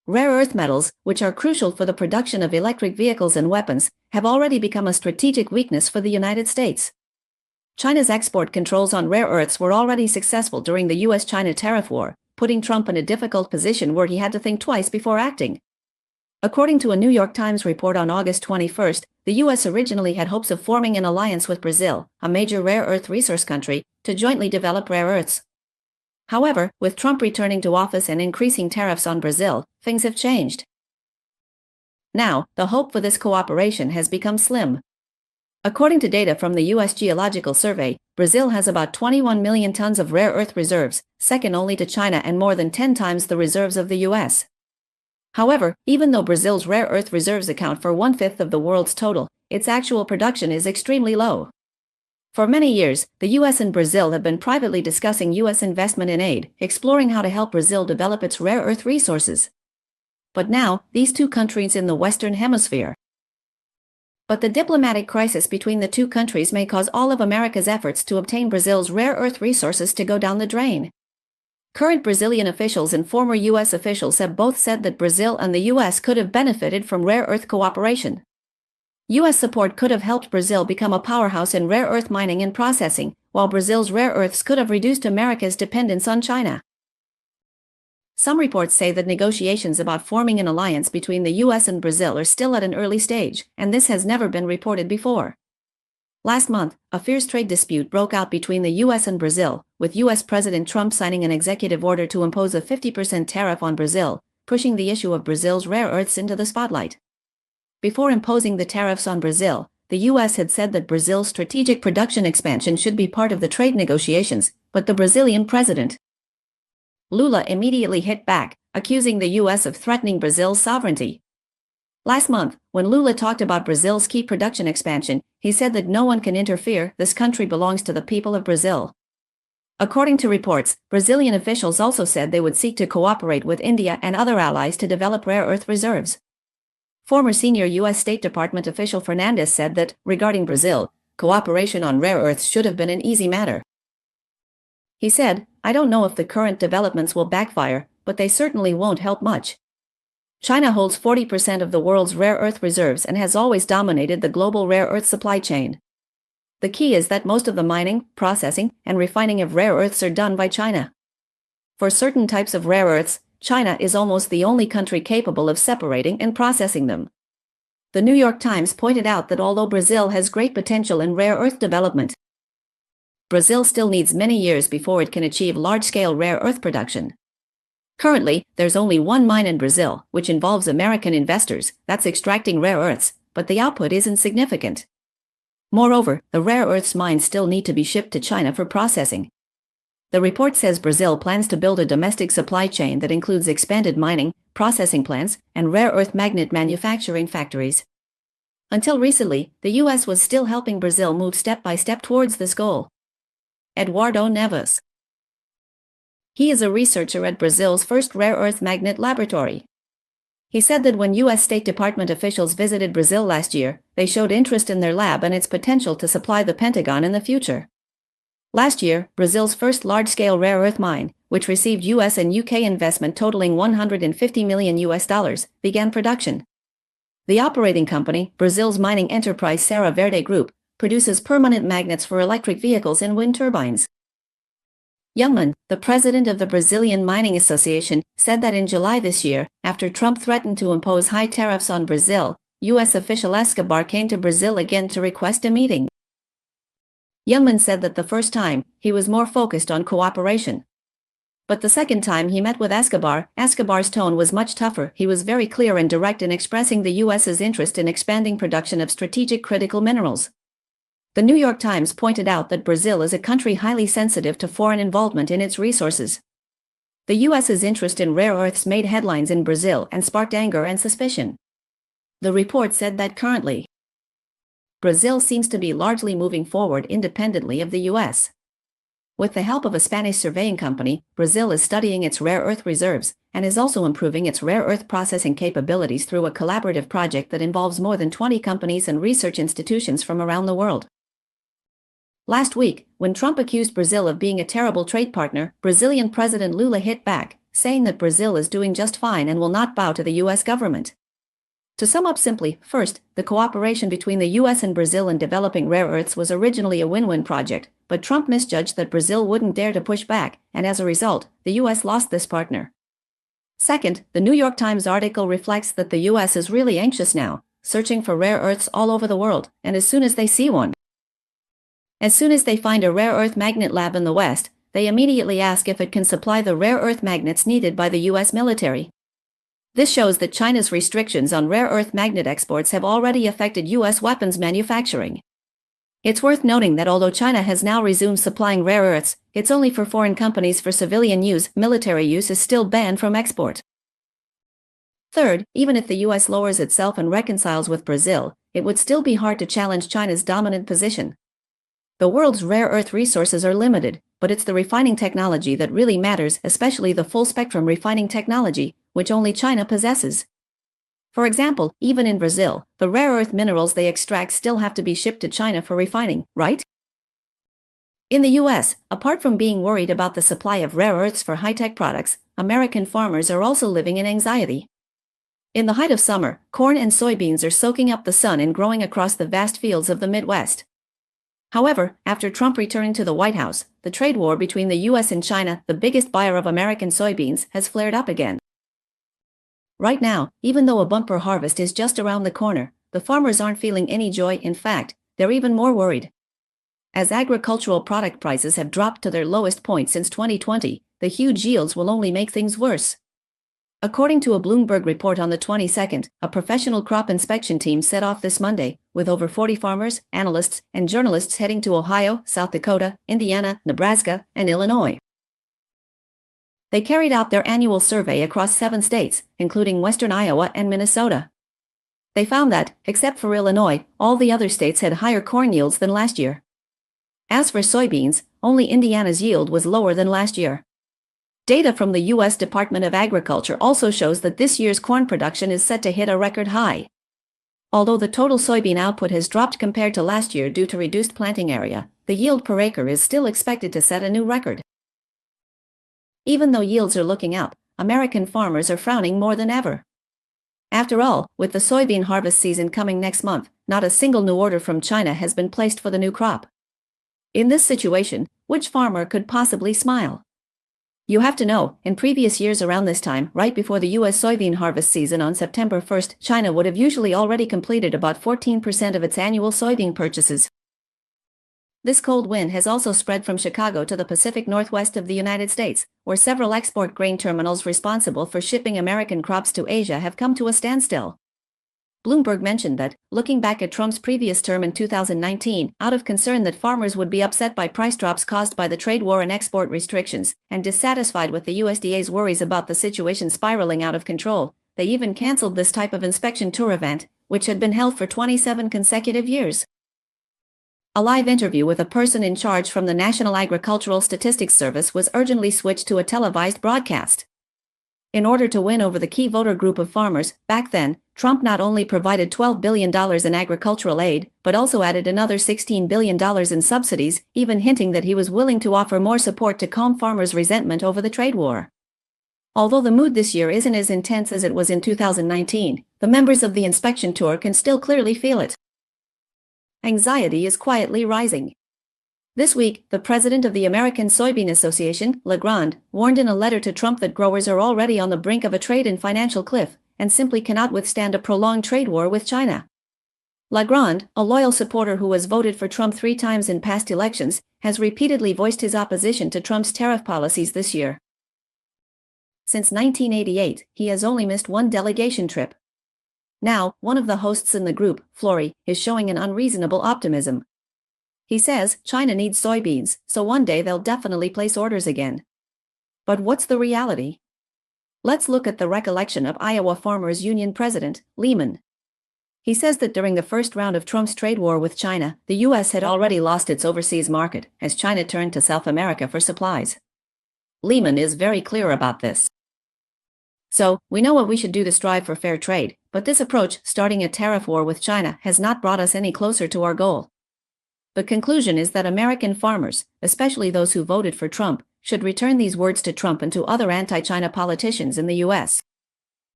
Rare earth metals, which are crucial for the production of electric vehicles and weapons, have already become a strategic weakness for the United States. China's export controls on rare earths were already successful during the US-China tariff war, putting Trump in a difficult position where he had to think twice before acting. According to a New York Times report on August 21, the US originally had hopes of forming an alliance with Brazil, a major rare earth resource country, to jointly develop rare earths. However, with Trump returning to office and increasing tariffs on Brazil, things have changed. Now, the hope for this cooperation has become slim. According to data from the U.S. Geological Survey, Brazil has about 21 million tons of rare earth reserves, second only to China and more than 10 times the reserves of the U.S. However, even though Brazil's rare earth reserves account for 1/5 of the world's total, its actual production is extremely low. For many years, the U.S. and Brazil have been privately discussing U.S. investment in aid, exploring how to help Brazil develop its rare earth resources. But now, these two countries in the Western Hemisphere. But the diplomatic crisis between the two countries may cause all of America's efforts to obtain Brazil's rare earth resources to go down the drain. Current Brazilian officials and former U.S. officials have both said that Brazil and the U.S. could have benefited from rare earth cooperation. U.S. support could have helped Brazil become a powerhouse in rare earth mining and processing, while Brazil's rare earths could have reduced America's dependence on China. Some reports say that negotiations about forming an alliance between the U.S. and Brazil are still at an early stage, and this has never been reported before. Last month, a fierce trade dispute broke out between the U.S. and Brazil, with U.S. President Trump signing an executive order to impose a 50% tariff on Brazil, pushing the issue of Brazil's rare earths into the spotlight. Before imposing the tariffs on Brazil, the U.S. had said that Brazil's strategic production expansion should be part of the trade negotiations, but the Brazilian president, Lula, immediately hit back, accusing the U.S. of threatening Brazil's sovereignty. Last month, when Lula talked about Brazil's key production expansion, he said that no one can interfere, this country belongs to the people of Brazil. According to reports, Brazilian officials also said they would seek to cooperate with India and other allies to develop rare earth reserves. Former senior U.S. State Department official Fernandez said that, regarding Brazil, cooperation on rare earths should have been an easy matter. He said, "I don't know if the current developments will backfire, but they certainly won't help much." China holds 40% of the world's rare earth reserves and has always dominated the global rare earth supply chain. The key is that most of the mining, processing, and refining of rare earths are done by China. For certain types of rare earths, China is almost the only country capable of separating and processing them. The New York Times pointed out that although Brazil has great potential in rare earth development, Brazil still needs many years before it can achieve large-scale rare earth production. Currently, there's only one mine in Brazil, which involves American investors, that's extracting rare earths, but the output isn't significant. Moreover, the rare earths mined still need to be shipped to China for processing. The report says Brazil plans to build a domestic supply chain that includes expanded mining, processing plants, and rare earth magnet manufacturing factories. Until recently, the U.S. was still helping Brazil move step by step towards this goal. Eduardo Neves. He is a researcher at Brazil's first rare earth magnet laboratory. He said that when U.S. State Department officials visited Brazil last year, they showed interest in their lab and its potential to supply the Pentagon in the future. Last year, Brazil's first large-scale rare earth mine, which received U.S. and U.K. investment totaling $150 million, began production. The operating company, Brazil's mining enterprise Serra Verde Group, produces permanent magnets for electric vehicles and wind turbines. Youngman, the president of the Brazilian Mining Association, said that in July this year, after Trump threatened to impose high tariffs on Brazil, U.S. official Escobar came to Brazil again to request a meeting. Youngman said that the first time, he was more focused on cooperation. But the second time he met with Escobar, Escobar's tone was much tougher. He was very clear and direct in expressing the U.S.'s interest in expanding production of strategic critical minerals. The New York Times pointed out that Brazil is a country highly sensitive to foreign involvement in its resources. The U.S.'s interest in rare earths made headlines in Brazil and sparked anger and suspicion. The report said that currently, Brazil seems to be largely moving forward independently of the U.S. With the help of a Spanish surveying company, Brazil is studying its rare earth reserves, and is also improving its rare earth processing capabilities through a collaborative project that involves more than 20 companies and research institutions from around the world. Last week, when Trump accused Brazil of being a terrible trade partner, Brazilian President Lula hit back, saying that Brazil is doing just fine and will not bow to the US government. To sum up simply, first, the cooperation between the US and Brazil in developing rare earths was originally a win-win project, but Trump misjudged that Brazil wouldn't dare to push back, and as a result, the US lost this partner. Second, the New York Times article reflects that the US is really anxious now, searching for rare earths all over the world, and as soon as they see one, as soon as they find a rare earth magnet lab in the West, they immediately ask if it can supply the rare earth magnets needed by the US military. This shows that China's restrictions on rare earth magnet exports have already affected US weapons manufacturing. It's worth noting that although China has now resumed supplying rare earths, it's only for foreign companies. For civilian use, military use is still banned from export. Third, even if the US lowers itself and reconciles with Brazil, it would still be hard to challenge China's dominant position. The world's rare earth resources are limited, but it's the refining technology that really matters, especially the full-spectrum refining technology, which only China possesses. For example, even in Brazil, the rare earth minerals they extract still have to be shipped to China for refining, right? In the US, apart from being worried about the supply of rare earths for high-tech products, American farmers are also living in anxiety. In the height of summer, corn and soybeans are soaking up the sun and growing across the vast fields of the Midwest. However, after Trump returning to the White House, the trade war between the US and China, the biggest buyer of American soybeans, has flared up again. Right now, even though a bumper harvest is just around the corner, the farmers aren't feeling any joy. In fact, they're even more worried. As agricultural product prices have dropped to their lowest point since 2020, the huge yields will only make things worse. According to a Bloomberg report on the 22nd, a professional crop inspection team set off this Monday, with over 40 farmers, analysts, and journalists heading to Ohio, South Dakota, Indiana, Nebraska, and Illinois. They carried out their annual survey across 7 states, including western Iowa and Minnesota. They found that, except for Illinois, all the other states had higher corn yields than last year. As for soybeans, only Indiana's yield was lower than last year. Data from the U.S. Department of Agriculture also shows that this year's corn production is set to hit a record high. Although the total soybean output has dropped compared to last year due to reduced planting area, the yield per acre is still expected to set a new record. Even though yields are looking up, American farmers are frowning more than ever. After all, with the soybean harvest season coming next month, not a single new order from China has been placed for the new crop. In this situation, which farmer could possibly smile? You have to know, in previous years around this time, right before the U.S. soybean harvest season on September 1st, China would have usually already completed about 14% of its annual soybean purchases. This cold wind has also spread from Chicago to the Pacific Northwest of the United States, where several export grain terminals responsible for shipping American crops to Asia have come to a standstill. Bloomberg mentioned that, looking back at Trump's previous term in 2019, out of concern that farmers would be upset by price drops caused by the trade war and export restrictions, and dissatisfied with the USDA's worries about the situation spiraling out of control, they even canceled this type of inspection tour event, which had been held for 27 consecutive years. A live interview with a person in charge from the National Agricultural Statistics Service was urgently switched to a televised broadcast. In order to win over the key voter group of farmers, back then, Trump not only provided $12 billion in agricultural aid, but also added another $16 billion in subsidies, even hinting that he was willing to offer more support to calm farmers' resentment over the trade war. Although the mood this year isn't as intense as it was in 2019, the members of the inspection tour can still clearly feel it. Anxiety is quietly rising. This week, the president of the American Soybean Association, Legrand, warned in a letter to Trump that growers are already on the brink of a trade and financial cliff, and simply cannot withstand a prolonged trade war with China. Legrand, a loyal supporter who has voted for Trump 3 times in past elections, has repeatedly voiced his opposition to Trump's tariff policies this year. Since 1988, he has only missed 1 delegation trip. Now, one of the hosts in the group, Flory, is showing an unreasonable optimism. He says China needs soybeans, so one day they'll definitely place orders again. But what's the reality? Let's look at the recollection of Iowa Farmers Union President, Lehman. He says that during the first round of Trump's trade war with China, the U.S. had already lost its overseas market, as China turned to South America for supplies. Lehman is very clear about this. So, we know what we should do to strive for fair trade, but this approach, starting a tariff war with China, has not brought us any closer to our goal. The conclusion is that American farmers, especially those who voted for Trump, should return these words to Trump and to other anti-China politicians in the U.S.